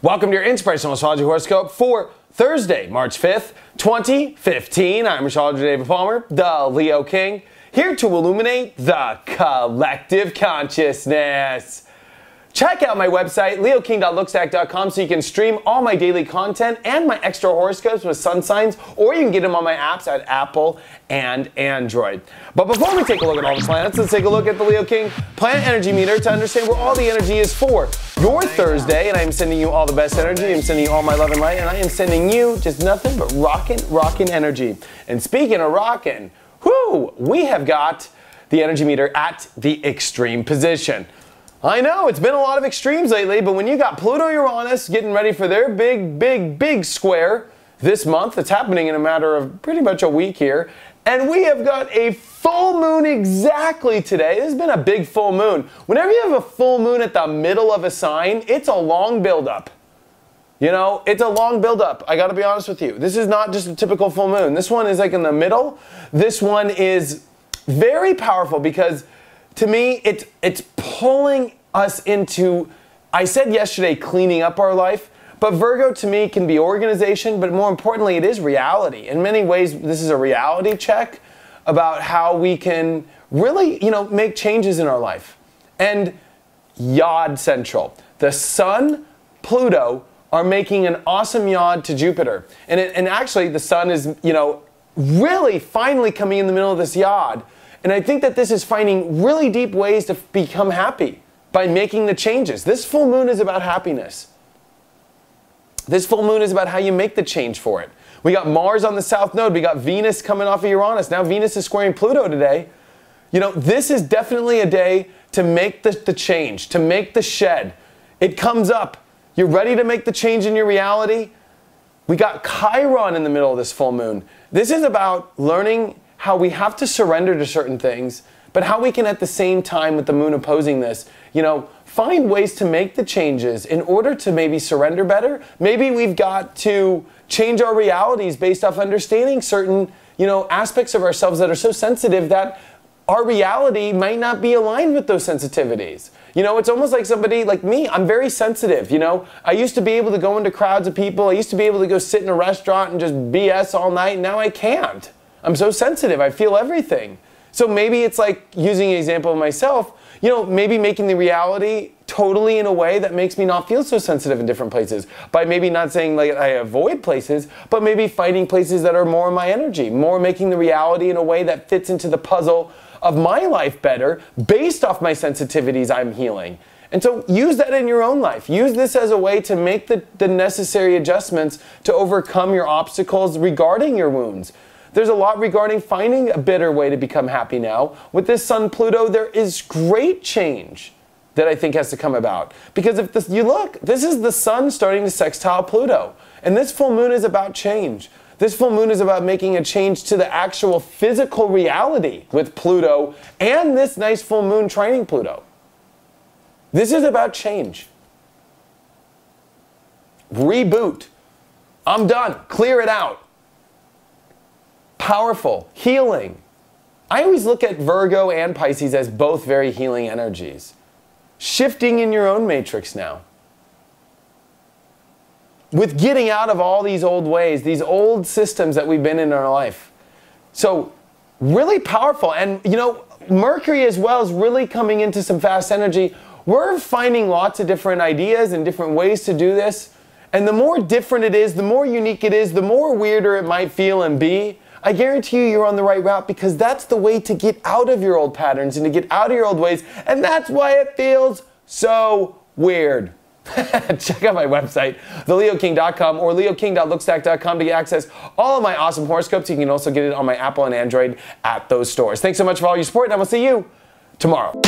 Welcome to your Inspirational Astrology Horoscope for Thursday, March 5th, 2015. I'm Astrologer David Palmer, the Leo King, here to illuminate the collective consciousness. Check out my website, leoking.lookstack.com, so you can stream all my daily content and my extra horoscopes with sun signs, or you can get them on my apps at Apple and Android. But before we take a look at all the planets, let's take a look at the Leo King Planet Energy Meter to understand where all the energy is for your Thursday. And I am sending you all the best energy. I'm sending you all my love and light, and I am sending you just nothing but rockin' energy. And speaking of rockin', we have got the energy meter at the extreme position. I know, it's been a lot of extremes lately, but when you got Pluto-Uranus getting ready for their big square this month, it's happening in a matter of pretty much a week here, and we have got a full moon exactly today. This has been a big full moon. Whenever you have a full moon at the middle of a sign, it's a long buildup. You know, it's a long buildup. I gotta be honest with you. This is not just a typical full moon. This one is like in the middle. This one is very powerful because to me, it's pulling us into, I said yesterday, cleaning up our life, but Virgo to me can be organization, but more importantly, it is reality. In many ways, this is a reality check about how we can really, make changes in our life. And Yod Central, the Sun, Pluto are making an awesome Yod to Jupiter. And actually, the Sun is, really finally coming in the middle of this Yod. And I think that this is finding really deep ways to become happy by making the changes. This full moon is about happiness. This full moon is about how you make the change for it. We got Mars on the south node. We got Venus coming off of Uranus. Now Venus is squaring Pluto today. This is definitely a day to make the change, to make the shed. It comes up. You're ready to make the change in your reality. We got Chiron in the middle of this full moon. This is about learning how we have to surrender to certain things, but how we can at the same time with the moon opposing this, find ways to make the changes in order to maybe surrender better. Maybe we've got to change our realities based off understanding certain, aspects of ourselves that are so sensitive that our reality might not be aligned with those sensitivities. It's almost like somebody like me. I'm very sensitive, I used to be able to go into crowds of people. I used to be able to go sit in a restaurant and just BS all night. Now I can't. I'm so sensitive, I feel everything. So maybe it's like, using an example of myself, maybe making the reality totally in a way that makes me not feel so sensitive in different places. By maybe not saying like I avoid places, but maybe finding places that are more in my energy, more making the reality in a way that fits into the puzzle of my life better based off my sensitivities I'm healing. And so use that in your own life. Use this as a way to make the necessary adjustments to overcome your obstacles regarding your wounds. There's a lot regarding finding a better way to become happy now. With this Sun Pluto, there is great change that I think has to come about. Because if you look, this is the Sun starting to sextile Pluto. And this full moon is about change. This full moon is about making a change to the actual physical reality with Pluto and this nice full moon trining Pluto. This is about change. Reboot. I'm done. Clear it out. Powerful, healing. I always look at Virgo and Pisces as both very healing energies. Shifting in your own matrix now. With getting out of all these old ways, these old systems that we've been in our life. So, really powerful. And, Mercury as well is really coming into some fast energy. We're finding lots of different ideas and different ways to do this. And the more different it is, the more unique it is, the more weirder it might feel and be. I guarantee you you're on the right route because that's the way to get out of your old patterns and to get out of your old ways. And that's why it feels so weird. Check out my website, theleoking.com or leoking.lookstack.com to get access all of my awesome horoscopes. You can also get it on my Apple and Android at those stores. Thanks so much for all your support, and I will see you tomorrow.